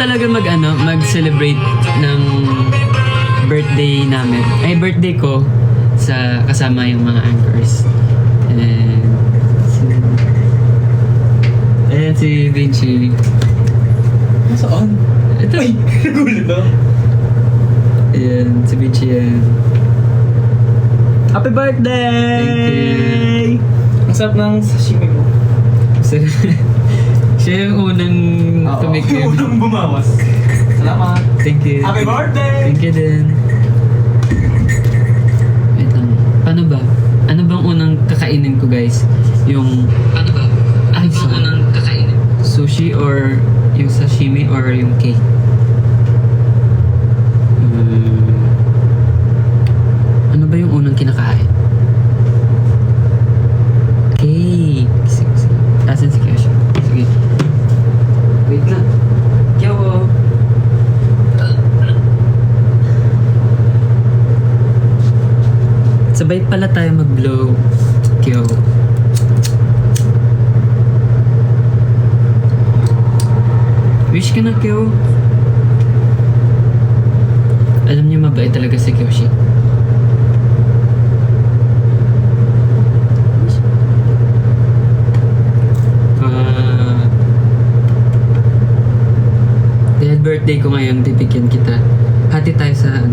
talaga mag-celebrate ng birthday namin. Ay, birthday ko sa kasama yung mga anchors. And ayan si Vinci. Nasaan? Ito. Ay, nagulat na. Ayan, si Vinci yan. Happy birthday! Thank Ang sarap ng sashimi mo. Siya yung unang tumikim. Unang bumawas. Salamat. Thank you. Happy birthday! Thank you din. Wait lang. Paano ba? Ano bang unang kakainin ko, guys? Yung... Paano ba? Ay, sorry. Unang kakainin? Sushi or yung sashimi or yung cake? Ano ba yung unang kinakain? Cake. Sige. Asan si Kesha? Sige. Wait lang. Kyawo. Sabay pala tayo mag-blow. Kyo. Wish ka na, Kyo. Alam niyo mabait talaga si Kyoshi. Dahil birthday ko ngayon, bibigyan kita. Hati tayo sa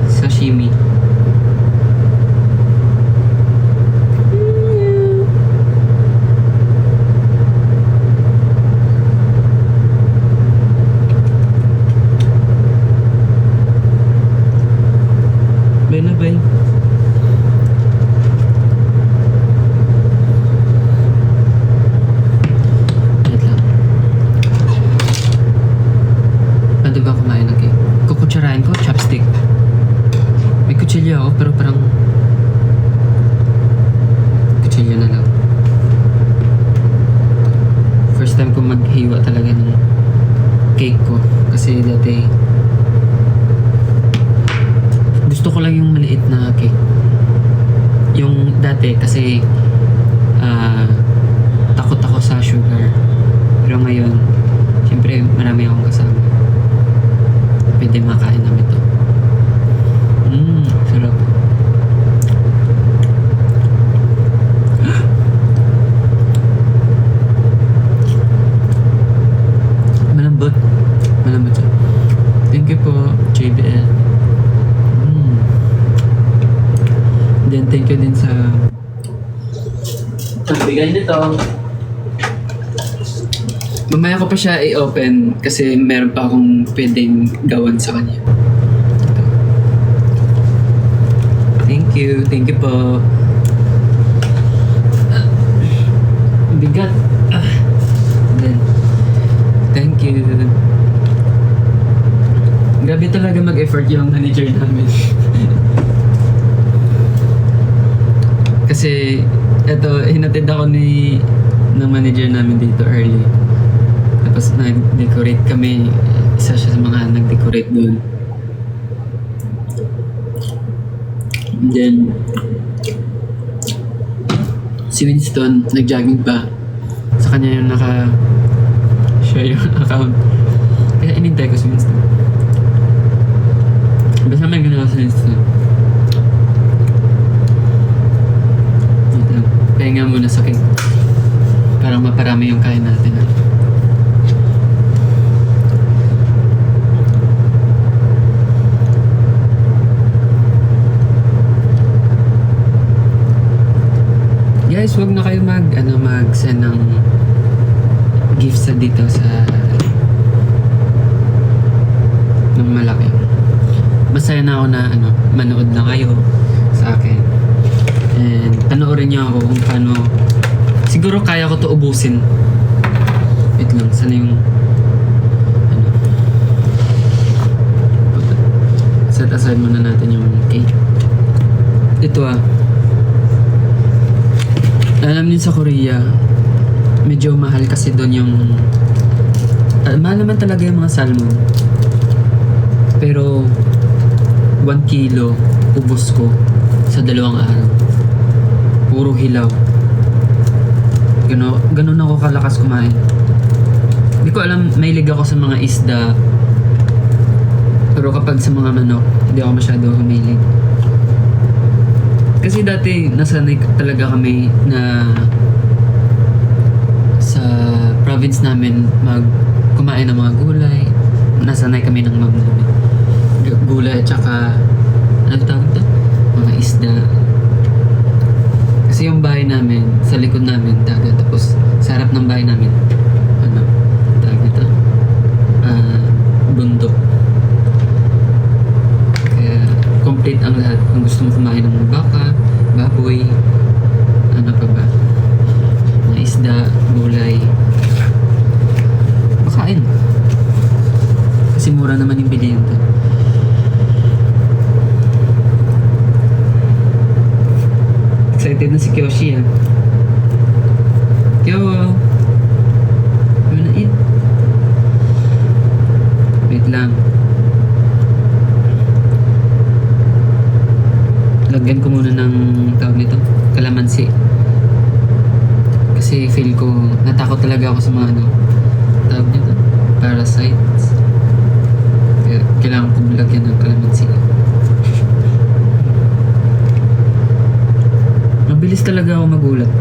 sashimi. Bye. Wait lang. Pwede ba kumain ng cake? Kukutsarain ko, chopstick. May kutsilyo ako, pero parang kutsilyo na lang. First time ko maghiwa talaga ng cake ko. Kasi dati gusto ko lang yung maliit na cake. Yung dati kasi takot ako sa sugar. Pero ngayon, siyempre marami akong kasama. Pwede makain namin ito. Sarap. Malambot. Malambot siya. Thank you po, JBL. Then thank you din sa pagbigay nito. Mamaya ko pa siya i-open kasi meron pa akong pwedeng gawan sa kanya. Ito. Thank you po. Bigat. Then, thank you. Grabe talaga mag-effort yung manager namin. Kasi, eto, hinatid ako ng manager namin dito early. Tapos nag-decorate kami. Isa siya sa mga nag-decorate doon. And then, si Winston, nag-jogging pa. Sa kanya yung naka-share yung account. Kaya inintay ko si Winston. Basta may ganawa si Winston. Pahinga muna sa cake. Para maparami yung kain natin. Guys, wag na kayo mag-send ng gifts sa dito sa ng malaki. Masaya na ako na manood na kayo sa akin. And panoorin niyo ako kung paano. Siguro kaya ko to ubusin. Wait lang, sana yung set aside muna natin yung cake. Ito alam niyo sa Korea, medyo mahal kasi doon yung mahal naman talaga yung mga salmon. Pero 1 kilo ubos ko sa 2 araw. Puro hilaw. Ganun ako kalakas kumain. Hindi ko alam, mahilig ako sa mga isda, Pero kapag sa mga manok, hindi ako masyado humilig. Kasi dati nasanay talaga kami na sa province namin kumain ng mga gulay. Nasanay kami ng mom namin. Gulay at saka ano tawag ito? Mga isda. Kasi yung bahay namin, sa likod namin, dagat. Tapos sa harap ng bahay namin, ano, tawag ito? Bundok. Kaya complete ang lahat. Kung gusto mo kumain ng baka, baboy, ano pa ba? Mga isda, gulay. Makain. Kasi mura naman yung bilihin to. Excited na si Kyoshi ah. Kyo! You wanna eat? Wait lang. Lagyan ko muna ng tawag nito, kalamansi. Kasi feel ko, natakot talaga ako sa mga ano, tawag nito, parasites. Kaya kailangan ko lagyan ng kalamansi. Mabilis talaga ako magulat.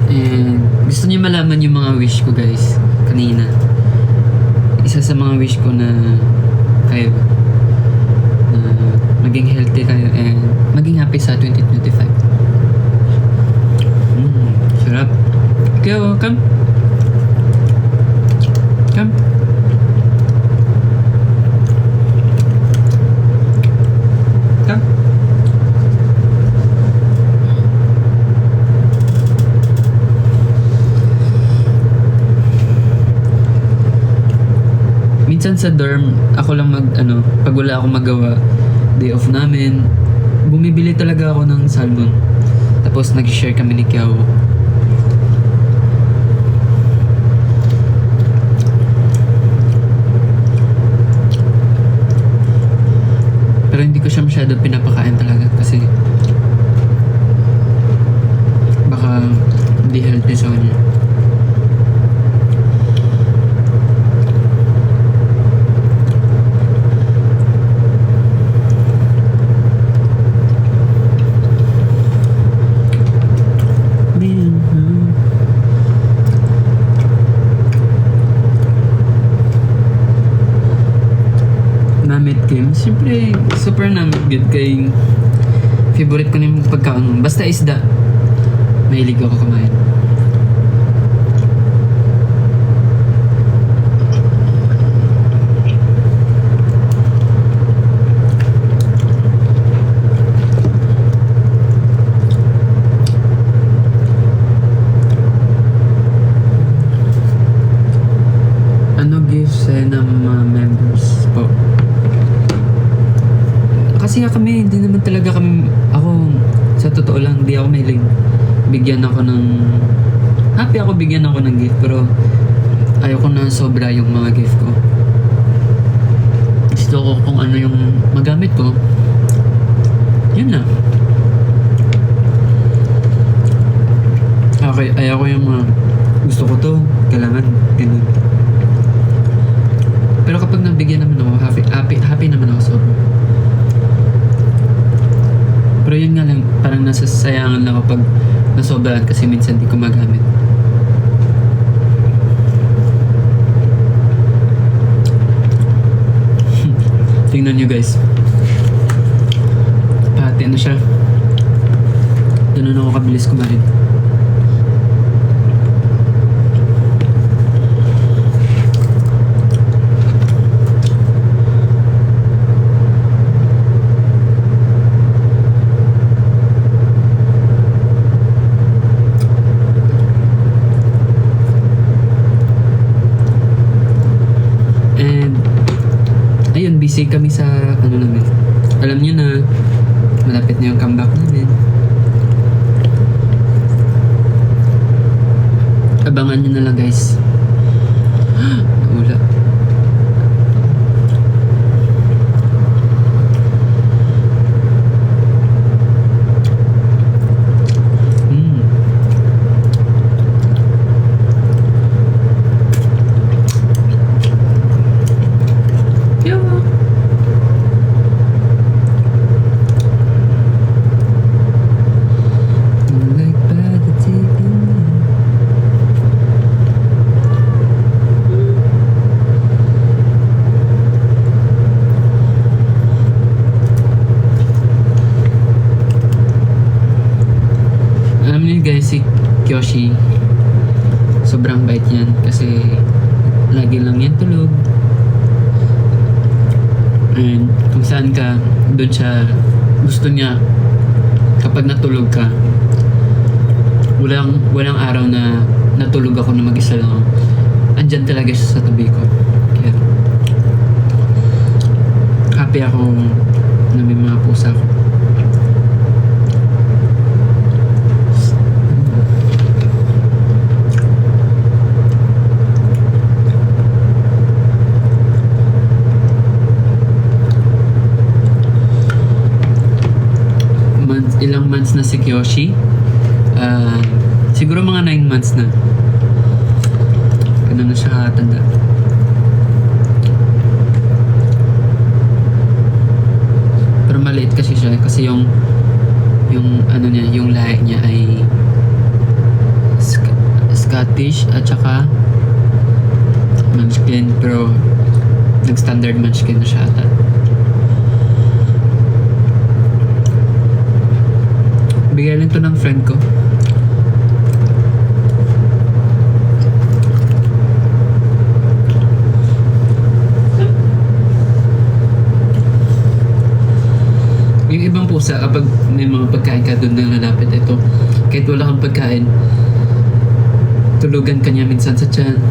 And gusto niyo malaman yung mga wish ko guys, kanina. Isa sa mga wish ko na kayo na maging healthy kayo and maging happy sa 2025. Sarap. Kyo, come. Come. Come. Minsan sa dorm, ako lang pag wala akong magawa, day off namin, bumibili talaga ako ng salmon. Tapos nag-share kami ni Kiao. Pero hindi ko siya masyado pinapakain talaga kasi baka hindi healthy sa kanya. Namit game, siyempre super namit good kay favorite ko na yung pagkaon. Basta isda, mahilig ako kumain. Ano gifts ng mga members po? Kasi kami, hindi naman talaga ako, sa totoo lang, hindi ako mahilig bigyan ako ng, happy ako bigyan ako ng gift, pero ayoko na sobra yung mga gift ko. Gusto ko kung ano yung magamit ko, yun na. Okay, ayoko yung mga, gusto ko to, kailangan, ganun. Pero kapag nabigyan naman ako, happy naman ako sobra. Pero yun nga lang, parang nasasayangan lang ako pag nasobraan kasi minsan di ko magamit. Tingnan nyo guys. Pati ano siya. Ganun ako kabilis kumain. Busy kami sa ano namin. Alam nyo na malapit na yung comeback namin. Abangan nyo na lang guys. Wala. Kyoshi, sobrang bait yan kasi lagi lang yan tulog. And kung saan ka, doon siya, gusto niya kapag natulog ka, walang araw na natulog ako na mag-isa lang. Andyan talaga siya sa tabi ko. Kaya happy ako na may mga pusa ko. Ilang months na si Kyoshi? Siguro mga 9 months na. Ano na siya katanda. Pero maliit kasi siya kasi yung ano niya, yung lahi niya ay Scottish at saka Munchkin, pero nag-standard Munchkin na siya ata. Bigay lang to ng friend ko. Yung ibang pusa, kapag may mga pagkain ka doon na lalapit, ito, kahit wala kang pagkain, tulugan ka niya minsan sa tiyan.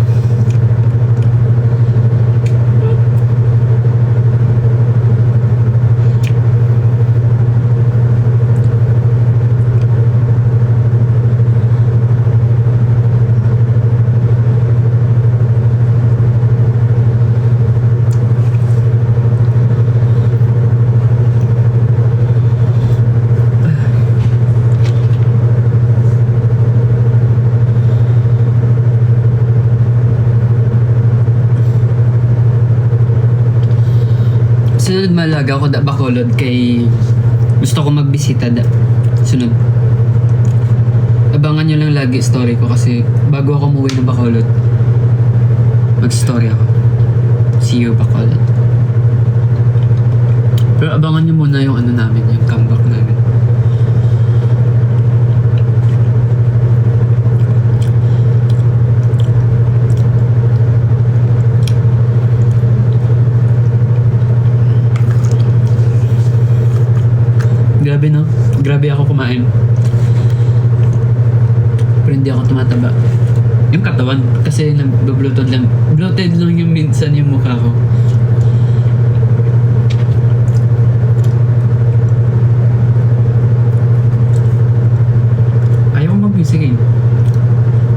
Sunod malaga ako da Bacolod kay gusto ko magbisita da. Sunod. Abangan nyo lang lagi story ko kasi bago ako umuwi ng Bacolod, mag-story ako. See you Bacolod. Pero abangan nyo muna yung ano namin, yung comeback namin. Grabe no? Grabe ako kumain. Pero hindi ako tumataba. Yung katawan, kasi nag-bloated lang. Bloated lang yung minsan yung mukha ko. Ayaw ko mag-music eh.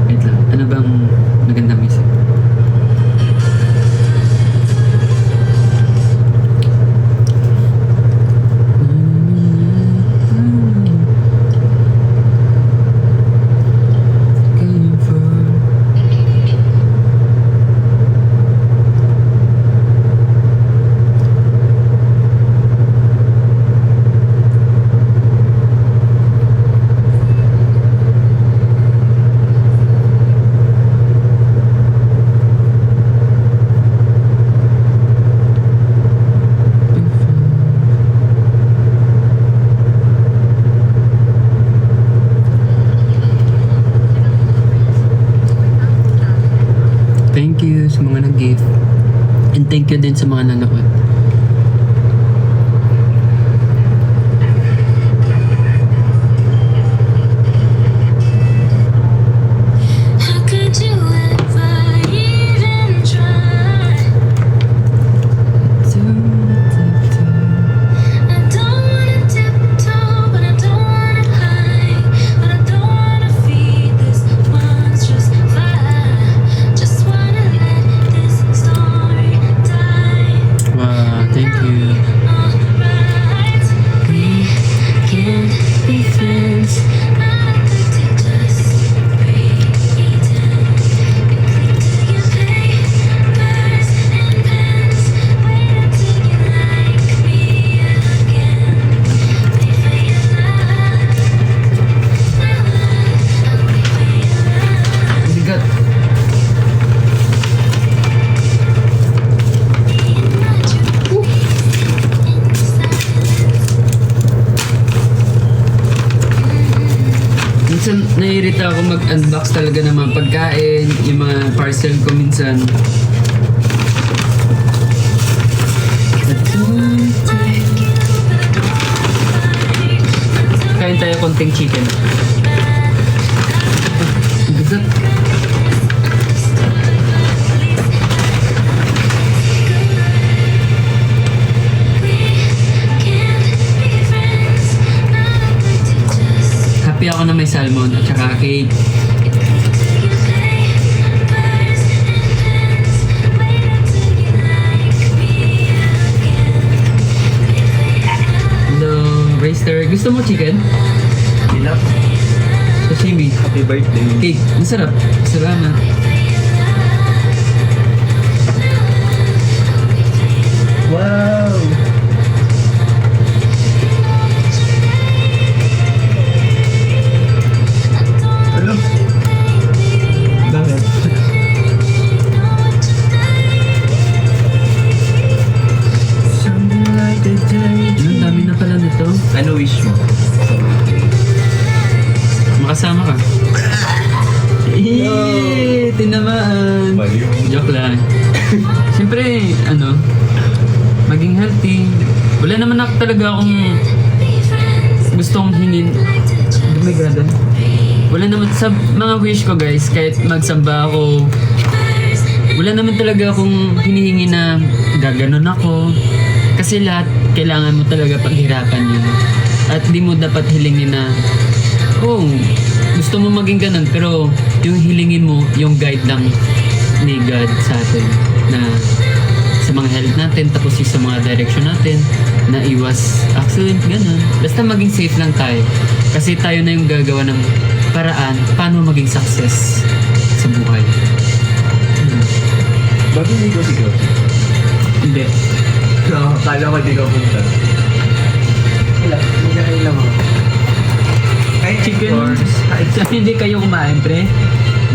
Wait lang. Ano bang magandang music? Thank you sa mga nag-gift. And thank you din sa mga nanood. How could you ever even try? I don't wanna tiptoe, but I don't wanna hide. But I don't wanna feed this monstrous fire. Just wanna let this story die. Wow. naiirita ako mag-unbox talaga ng mga pagkain, yung mga parcel ko minsan. Kain tayo konting chicken. Ang bigat. Happy ako na may salmon at saka cake. Hello, Rayster. Gusto mo chicken? Hilap. Sashimi. Happy birthday. Cake. Masarap. Salamat. Wow! Ano? Bakit? Something like a day. Ang dami na pala nito. Ano wish mo? Sa birthday? Makasama ka. Eh, tinamaan. Baliw. Joke lang. Siyempre, maging healthy. Wala naman ako talaga akong gustong hingin. Oh my God. Wala naman sa mga wish ko guys, kahit magsamba ako, wala naman talaga akong hinihingi na gaganon ako. Kasi lahat kailangan mo talaga paghirapan yun. At di mo dapat hilingin na, oh, gusto mo maging ganun, pero yung hilingin mo, yung guide lang ni God sa atin na sa mga health natin, tapos yung sa mga direction natin, na iwas accident, ganun. Basta maging safe lang tayo. Kasi tayo na yung gagawa ng paraan paano maging success sa buhay. Bakit hindi ko sigaw? Hindi. No, kala ko di ka punta. Wala, hindi ka lang ako. Ay, Chicken. Hindi kayo kumain, pre.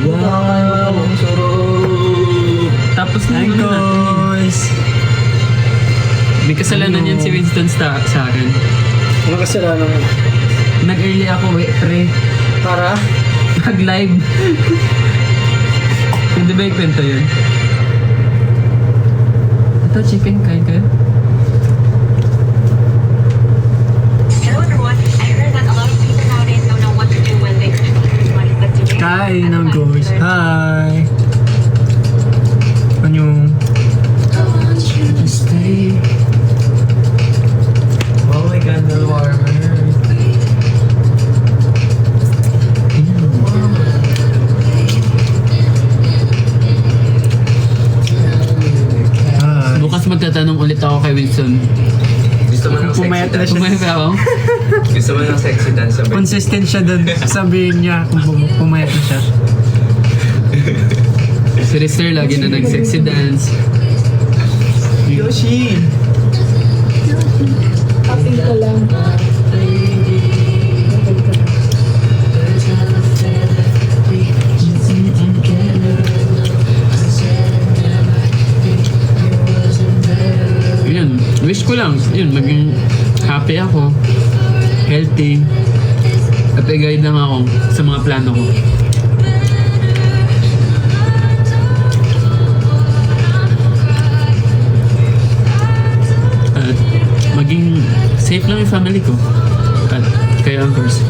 Wow! Sarap! Tapos na Hi, yun natin. guys! May kasalanan yan si Winston sa akin. Ano kasalanan mo? Nag-early ako, pre. Para? Mag-live. Hindi ba yung kwento yun? Ito, chicken, kain kayo? Hello everyone. I heard that a lot of people nowadays don't know what to do when they earn money, but today Kain ng guys. Hi! Ano? I want you to stay. Oh my God, the warmer. Hi. Bukas magtatanong ulit ako kay Winston. Gusto mo ng sexy Pumayat na dance? siya. Kumain ka ako? Gusto mo ng sexy dance sa birthday? Consistent siya dun. Sabihin niya kung pumayat na siya. Si Rister lagi na nag-sexy dance. Yoshi! Yun, wish ko lang, yun, maging happy ako, healthy, at i-guide lang ako sa mga plano ko. At maging safe lang yung family ko. At kayo ang first.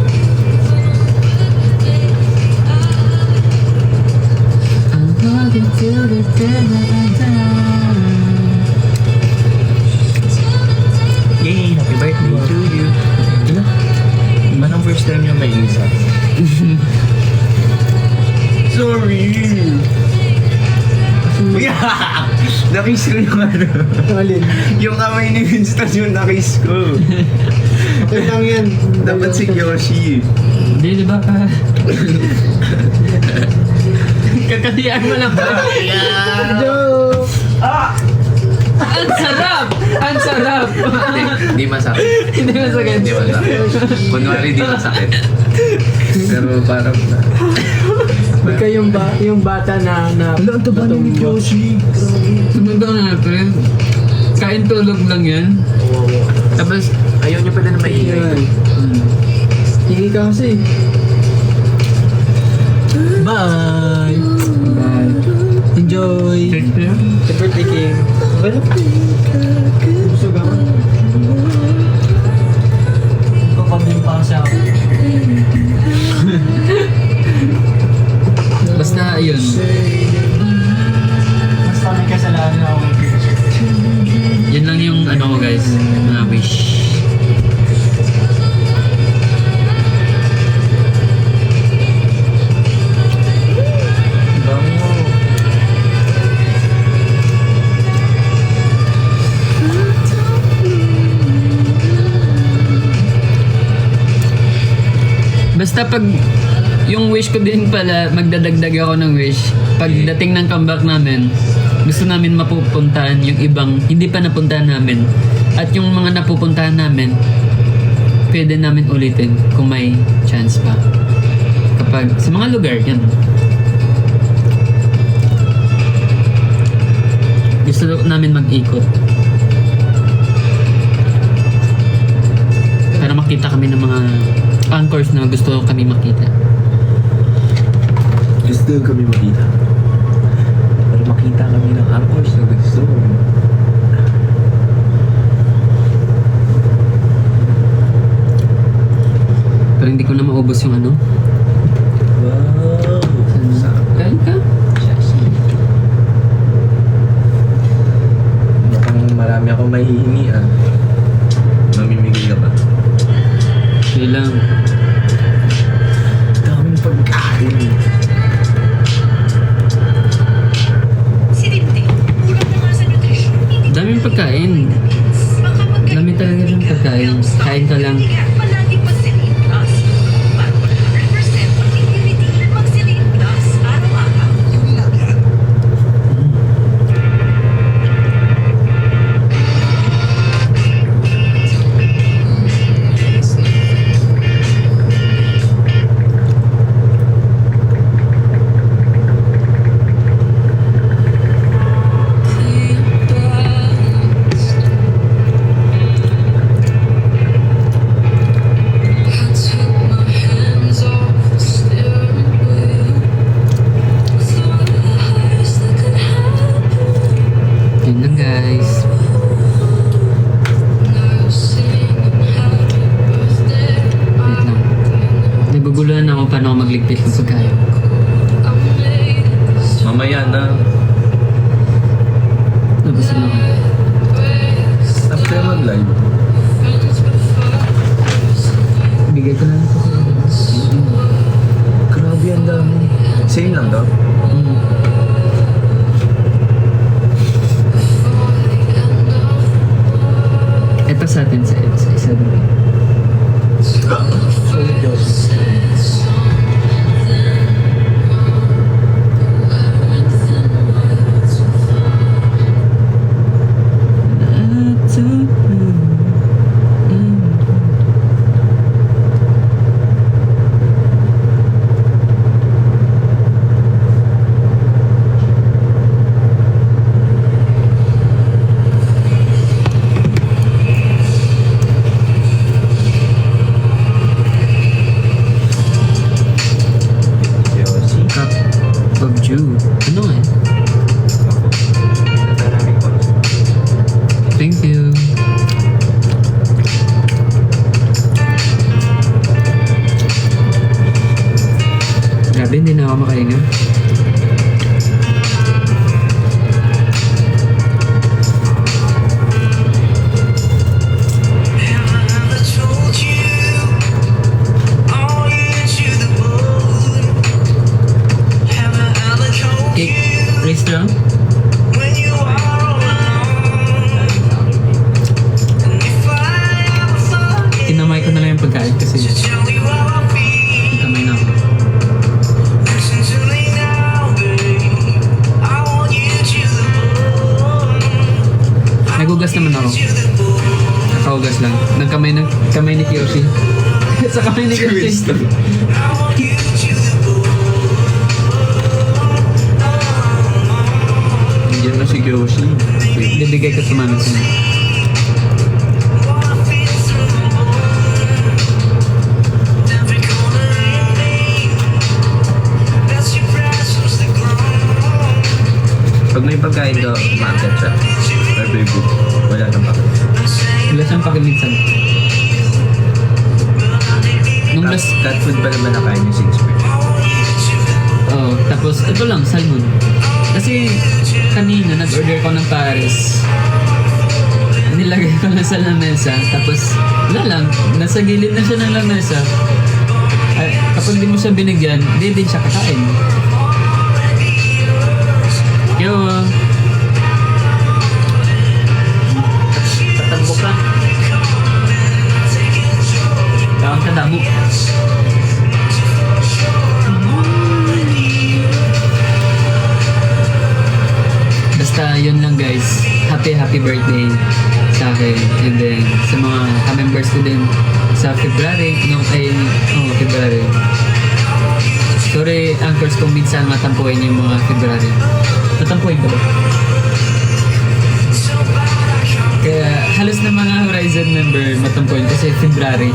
Yay! Happy birthday to you! Ano? Anong first time niyo may isa? Sorry! Nakiss ko yung ano. Alin? Yung kamay ni Winston yung nakiss ko. Okay lang yan. Dapat si Yoshi. Hindi, di ba ka? Kakatiyan mo lang ba? Joke! Ang sarap! Ang sarap! Hindi masakit. Hindi masakit. Hindi masakit. Kunwari di masakit. Pero parang Ikaw yung bata na Wala, ang taba ni Yoshi. Sumunod na natin. Kain tulog lang yan. Tapos, ayaw niya pala na maingay. Hingi ka kasi. Bye! Bye. Enjoy! Happy birthday, King. Okay lang. Busog ako. Papabing pa siya ako. Basta ayun. Basta may kasalanan ako. Yun lang yung ano ko guys. Mga wish. Bango. Basta pag yung wish ko din pala, magdadagdag ako ng wish. Pagdating ng comeback namin, gusto namin mapupuntahan yung ibang hindi pa napuntahan namin. At yung mga napupuntahan namin, pwede namin ulitin kung may chance pa. Kapag sa mga lugar, yan. Gusto namin mag-ikot. Para makita kami ng mga anchors na gusto kami makita. Gusto kami makita. Para makita kami ng anchors na gusto. Pero hindi ko na maubos yung ano. Wow. Kain ka? Mukhang marami akong mahihingi ah. Mamimigay ka ba? Hindi lang. Daming pagkain. Si Lindy, kulang na nga sa nutrition. Hindi Daming pagkain. baka magkaroon Dami talaga ng pagkain. Kain ka lang. Kaya palagi mag-Celine Plus. Para 100% pag immunity, mag-Celine Plus. Araw-araw. Yun lang yan. Yun lang guys. Wait lang. Naguguluhan ako paano ako magligpit ng pagkain. Mamaya na. Nabusog na ako. After mag-live. Bigay ko na lang ito. Grabe ang dami. Same lang daw. Mm. Ito sa atin sa isa din. Solid Diyos. Yoshi. Cup of Jew. Ano nga? Maraming pa. Thank you. Grabe, hindi na ako makahinga. Cake, restaurant? Tinamay ko na lang yung pagkain kasi itamay na ako. Nagugas naman ako. Nakahugas lang. Kamay ni Kiyoshi. Sa kamay ni Kiyoshi. Nandiyan na si Yoshi. Bibigay ko sa mami ko. Every corner in me, that's your Pag may pagkain ka, maagat siya. Or very good. Wala nang pakain. Wala siyang pakiminsan. Nung last, Cat food pa naman nakain yung 6 per. oh, tapos ito lang, salmon. Kasi kanina nag-order ko ng Paris. Nilagay ko na sa lamesa. Tapos wala lang, nasa gilid na siya ng lamesa. Ay, kapag di mo siya binigyan, di din siya kakain. Yo! Tatambo ka. Tawag ka damo. Basta yun lang guys. Happy birthday sa akin. And then sa mga ka-members ko din sa February. February. Sorry, anchors kung minsan matampuin yung mga February. Matampuin ka ba? Kaya halos na mga Horizon member matampuin kasi February.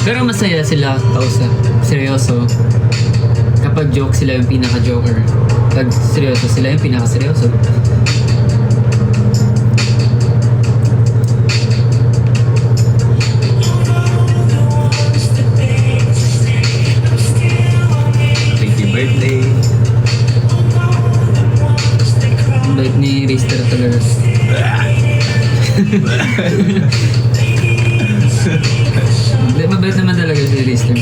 Pero masaya sila kausap. Seryoso. Kapag joke sila yung pinaka-joker. Pag seryoso sila yung pinaka-seryoso. Happy birthday. Ang bait ni Rister talaga. Hindi, mabait naman talaga si Rister.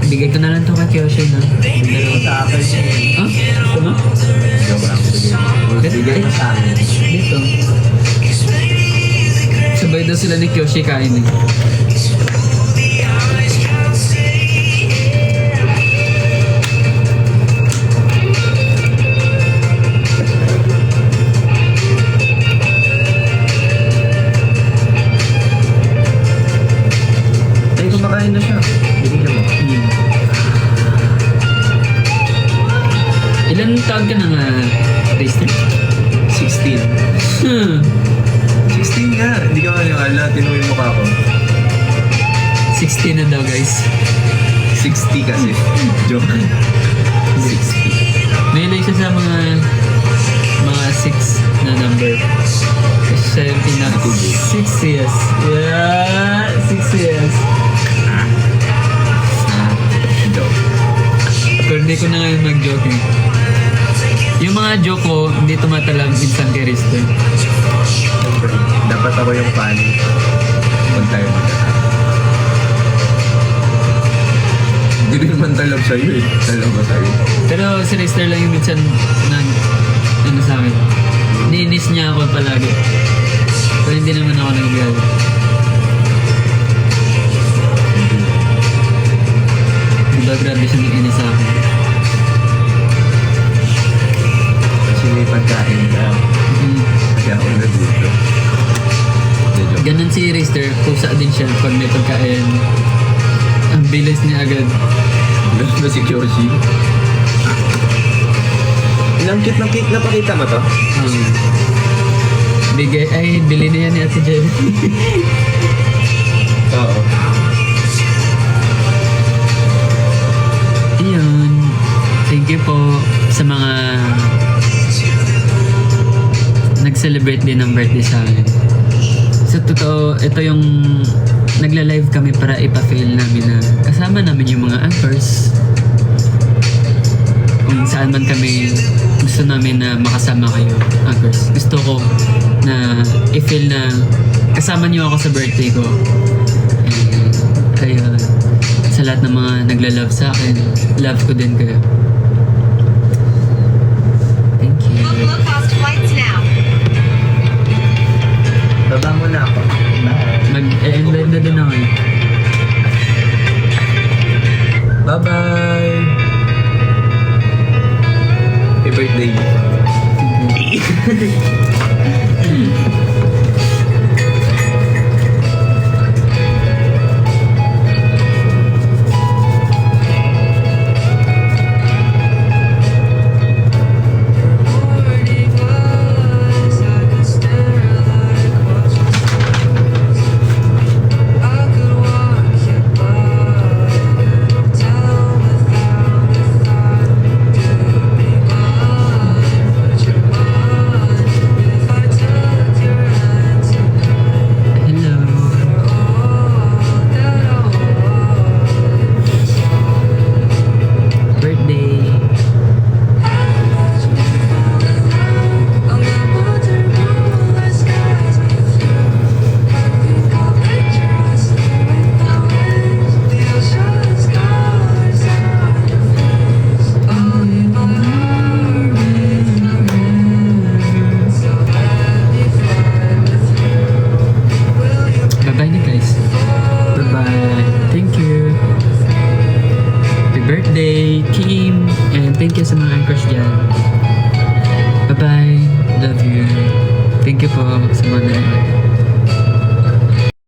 Bigay ko na lang to kay Kyoshi, no? Pero sa akin, Ah? Ito mo? Joke lang. bigay mo sa akin. Dito. Sabay daw sila ni Kyoshi kain eh. Ay, kumakain na siya. Binigyan mo. Ilan taon ka na nga, Rister? 16. 16 nga. Hindi ka maniwala. Tinuwi mo ka ako. 16 na daw guys. 60 kasi. Joke. 60. May siya sa mga 6 na number. Kasi siya yung pinaka 6 years. Yeah, 6 years. Joke. Pero hindi ko na ngayon mag-joke eh. Yung mga joke ko, hindi tumatalab minsan kay Rister. Siyempre, dapat ako yung fan. Huwag tayo magkasama. Hindi rin naman talab sa'yo eh. Talab ba sa'yo? Pero si Rister lang yung minsan na ano sa akin. Niinis niya ako palagi. Pero hindi naman ako nagagalit. Diba grabe siya nag-inis sa akin. Kasi may pagkain ka. Kaya ako nagusto. Hindi, joke. Ganun si Rister, pusa din siya pag may pagkain. Ang bilis niya agad. Ganun ba si Kyoshi? Ilang cute ng cake na pakita mo to? Bigay, ay, bili na yan ni Ate Jen. Oo. Ayun. Thank you po sa mga nag-celebrate din ng birthday sa amin. Sa totoo, ito yung nagla-live kami para ipa-fail namin na kasama namin yung mga anchors. Kung saan man kami gusto namin na makasama kayo, anchors. Gusto ko na i-feel na kasama niyo ako sa birthday ko. And, ayun. Sa lahat ng mga nagla-love sa akin, love ko din kayo. Thank you. Book low-cost flights now. Baba mo na ako. Mag-e-end na din ako eh. Bye-bye! Happy birthday! thank you sa mga anchors dyan.